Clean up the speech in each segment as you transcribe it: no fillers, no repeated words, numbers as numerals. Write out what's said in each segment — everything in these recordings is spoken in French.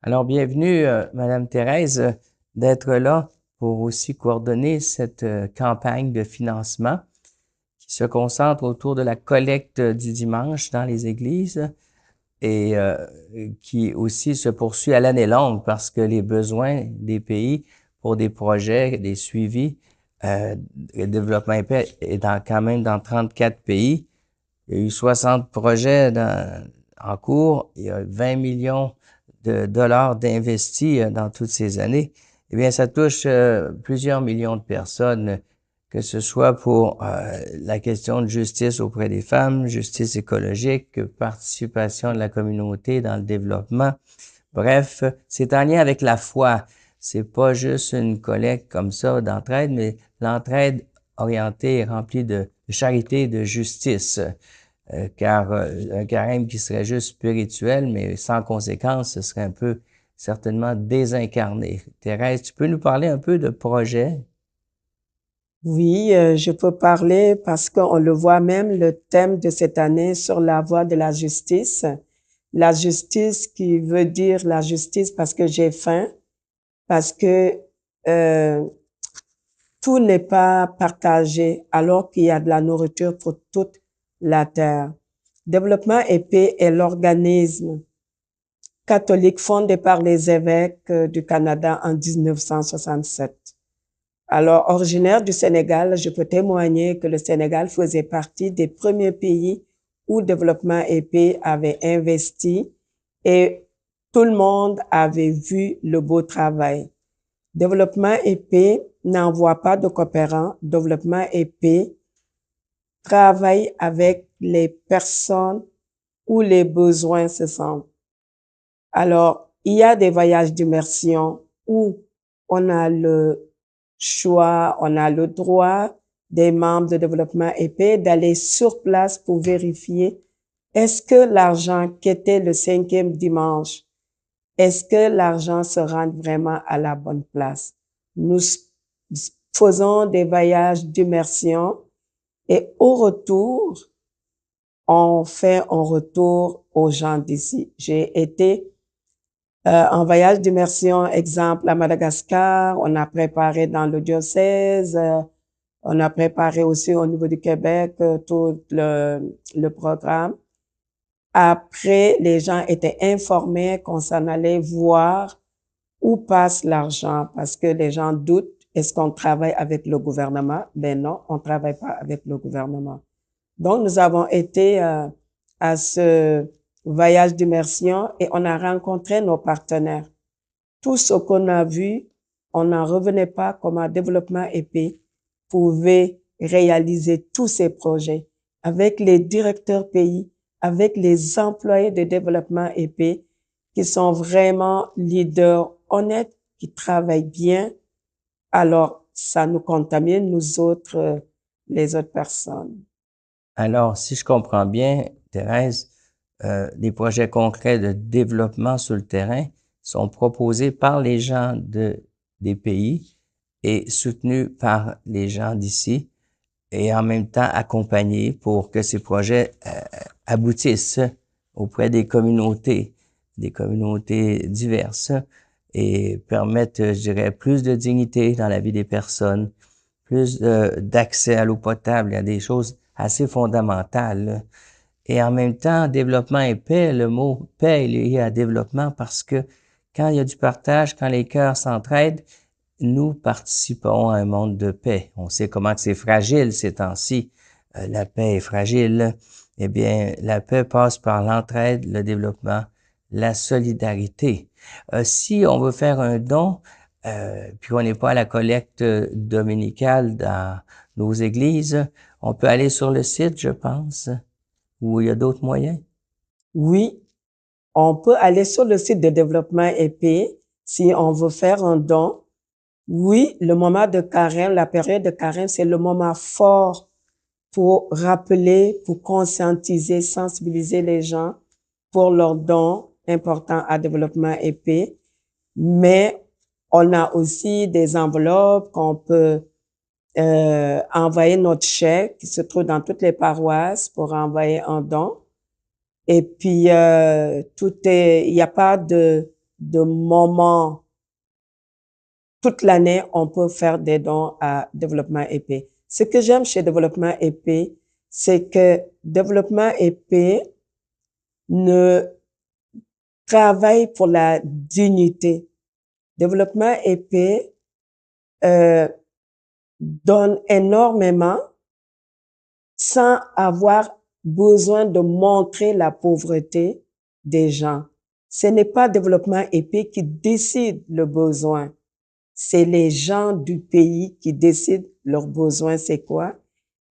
Alors, bienvenue, Madame Thérèse, d'être là pour aussi coordonner cette campagne de financement qui se concentre autour de la collecte du dimanche dans les églises et qui aussi se poursuit à l'année longue parce que les besoins des pays pour des projets, des suivis, le développement épais est quand même dans 34 pays. Il y a eu 60 projets en cours. Il y a 20 millions de dollars d'investis dans toutes ces années. Eh bien, ça touche plusieurs millions de personnes, que ce soit pour la question de justice auprès des femmes, justice écologique, participation de la communauté dans le développement. Bref, c'est en lien avec la foi. C'est pas juste une collecte comme ça d'entraide, mais l'entraide orientée et remplie de charité, de justice. Car un carême qui serait juste spirituel, mais sans conséquence, ce serait un peu certainement désincarné. Thérèse, tu peux nous parler un peu de projet? Oui, je peux parler parce qu'on le voit même, le thème de cette année sur la voie de la justice. La justice qui veut dire la justice parce que j'ai faim, parce que euh, tout n'est pas partagé alors qu'il y a de la nourriture pour toute la terre. Développement et paix est l'organisme catholique fondé par les évêques du Canada en 1967. Alors, originaire du Sénégal, je peux témoigner que le Sénégal faisait partie des premiers pays où Développement et Paix avait investi et tout le monde avait vu le beau travail. Développement et Paix n'envoie pas de coopérants. Développement et Paix travaille avec les personnes où les besoins se sentent. Alors, il y a des voyages d'immersion où on a le choix, on a le droit des membres de développement épais d'aller sur place pour vérifier est-ce que l'argent qui était le 5e dimanche, est-ce que l'argent se rend vraiment à la bonne place? Nous faisons des voyages d'immersion et au retour, on fait un retour aux gens d'ici. J'ai été en voyage d'immersion, exemple à Madagascar, on a préparé dans le diocèse, on a préparé aussi au niveau du Québec tout le programme. Après, les gens étaient informés qu'on s'en allait voir où passe l'argent parce que les gens doutent, est-ce qu'on travaille avec le gouvernement? Ben non, on travaille pas avec le gouvernement. Donc, nous avons été à ce voyage d'immersion et on a rencontré nos partenaires. Tout ce qu'on a vu, on n'en revenait pas comment Développement épais pouvait réaliser tous ces projets avec les directeurs pays, avec les employés de Développement épais qui sont vraiment leaders honnêtes, qui travaillent bien. Alors, ça nous contamine, nous autres, les autres personnes. Alors, si je comprends bien, Thérèse, les projets concrets de développement sur le terrain sont proposés par les gens des pays et soutenus par les gens d'ici et en même temps accompagnés pour que ces projets aboutissent auprès des communautés diverses et permettent, je dirais, plus de dignité dans la vie des personnes, plus d'accès à l'eau potable. Il y a des choses assez fondamentales, là. Et en même temps, développement et paix, le mot paix est lié à développement parce que quand il y a du partage, quand les cœurs s'entraident, nous participons à un monde de paix. On sait comment c'est fragile ces temps-ci. La paix est fragile. Eh bien, la paix passe par l'entraide, le développement, la solidarité. Si on veut faire un don, puis on n'est pas à la collecte dominicale dans nos églises, on peut aller sur le site, je pense, ou il y a d'autres moyens. Oui, on peut aller sur le site de Développement épais si on veut faire un don. Oui, le moment de carême, la période de carême, c'est le moment fort pour rappeler, pour conscientiser, sensibiliser les gens pour leurs dons importants à Développement épais. Mais on a aussi des enveloppes qu'on peut envoyer notre chèque qui se trouve dans toutes les paroisses pour envoyer un don. Et puis, il n'y a pas de moments. Toute l'année, on peut faire des dons à Développement épais. Ce que j'aime chez Développement épais, c'est que Développement épais ne travaille pour la dignité. Développement épais donne énormément sans avoir besoin de montrer la pauvreté des gens. Ce n'est pas Développement épais qui décide le besoin. C'est les gens du pays qui décident leurs besoins, c'est quoi.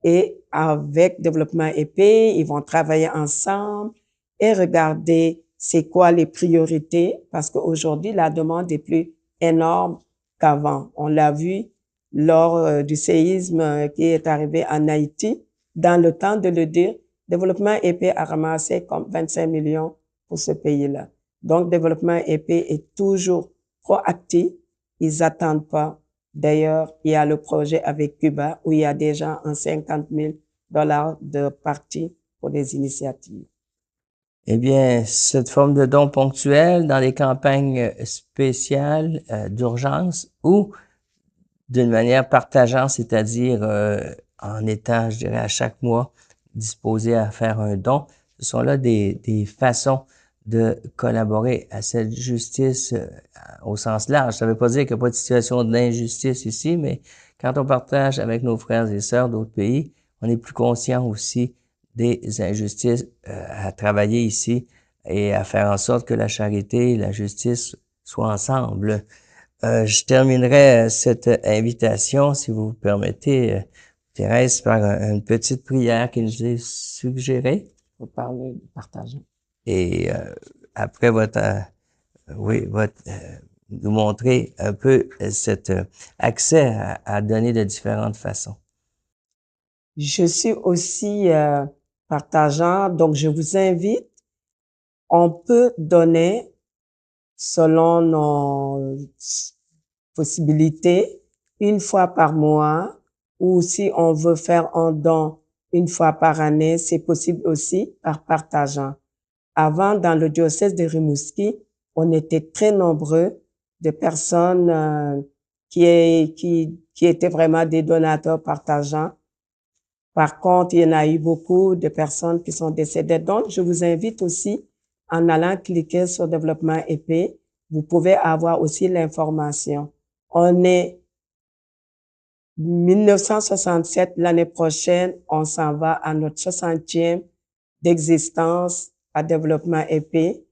Et avec Développement épais, ils vont travailler ensemble et regarder c'est quoi les priorités, parce qu'aujourd'hui, la demande est plus énorme qu'avant. On l'a vu lors du séisme qui est arrivé en Haïti. Dans le temps de le dire, Développement épais a ramassé comme 25 millions pour ce pays-là. Donc, Développement épais est toujours proactif. Ils attendent pas. D'ailleurs, il y a le projet avec Cuba où il y a déjà un 50 000 $ de partie pour des initiatives. Eh bien, cette forme de don ponctuel dans les campagnes spéciales d'urgence ou d'une manière partageante, c'est-à-dire en étant, je dirais, à chaque mois disposé à faire un don, ce sont là des façons de collaborer à cette justice au sens large. Ça ne veut pas dire qu'il n'y a pas de situation d'injustice ici, mais quand on partage avec nos frères et sœurs d'autres pays, on est plus conscient aussi des injustices à travailler ici et à faire en sorte que la charité et la justice soient ensemble. Je terminerai cette invitation, si vous vous permettez, Thérèse, par une petite prière qui nous est suggérée. Vous parlez de partager. Et après nous montrer un peu cet accès à donner de différentes façons. Je suis aussi partageant, donc je vous invite. On peut donner selon nos possibilités une fois par mois, ou si on veut faire un don une fois par année, c'est possible aussi par partageant. Avant, dans le diocèse de Rimouski, on était très nombreux de personnes qui étaient vraiment des donateurs partageants. Par contre, il y en a eu beaucoup de personnes qui sont décédées. Donc, je vous invite aussi, en allant cliquer sur Développement épais, vous pouvez avoir aussi l'information. On est 1967, l'année prochaine, on s'en va à notre 60e d'existence à Développement épais.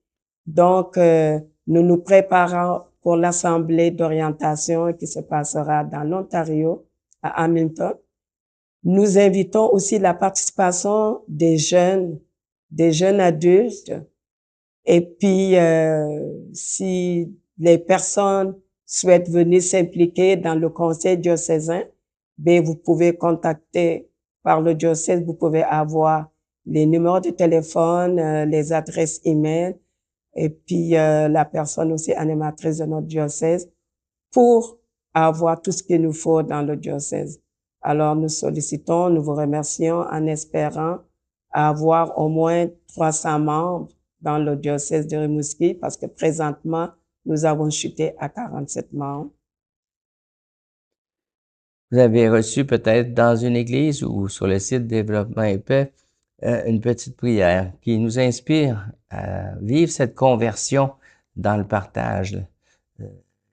Donc, nous nous préparons pour l'Assemblée d'orientation qui se passera dans l'Ontario, à Hamilton. Nous invitons aussi la participation des jeunes adultes. Et puis, si les personnes souhaitent venir s'impliquer dans le conseil diocésain, ben, vous pouvez contacter par le diocèse, vous pouvez avoir les numéros de téléphone, les adresses email, et puis la personne aussi animatrice de notre diocèse pour avoir tout ce qu'il nous faut dans le diocèse. Alors, nous sollicitons, nous vous remercions en espérant avoir au moins 300 membres dans le diocèse de Rimouski parce que présentement, nous avons chuté à 47 membres. Vous avez reçu peut-être dans une église ou sur le site Développement épais une petite prière qui nous inspire à vivre cette conversion dans le partage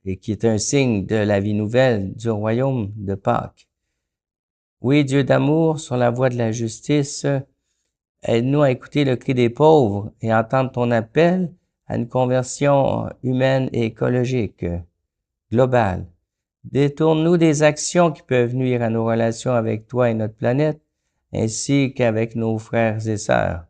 et qui est un signe de la vie nouvelle du royaume de Pâques. Oui, Dieu d'amour, sur la voie de la justice, aide-nous à écouter le cri des pauvres et à entendre ton appel à une conversion humaine et écologique, globale. Détourne-nous des actions qui peuvent nuire à nos relations avec toi et notre planète, ainsi qu'avec nos frères et sœurs.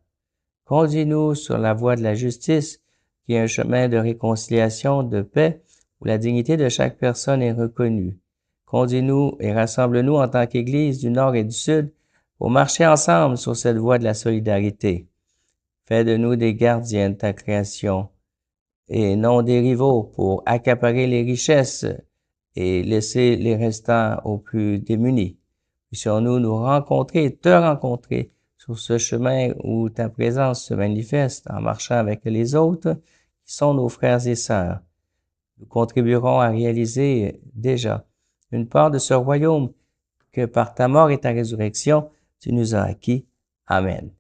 Conduis-nous sur la voie de la justice, qui est un chemin de réconciliation, de paix, où la dignité de chaque personne est reconnue. Conduis-nous et rassemble-nous en tant qu'Église du Nord et du Sud pour marcher ensemble sur cette voie de la solidarité. Fais de nous des gardiens de ta création et non des rivaux pour accaparer les richesses et laisser les restants aux plus démunis. Puissions-nous nous rencontrer, te rencontrer sur ce chemin où ta présence se manifeste en marchant avec les autres qui sont nos frères et sœurs. nous contribuerons à réaliser déjà une part de ce royaume que par ta mort et ta résurrection, tu nous as acquis. Amen.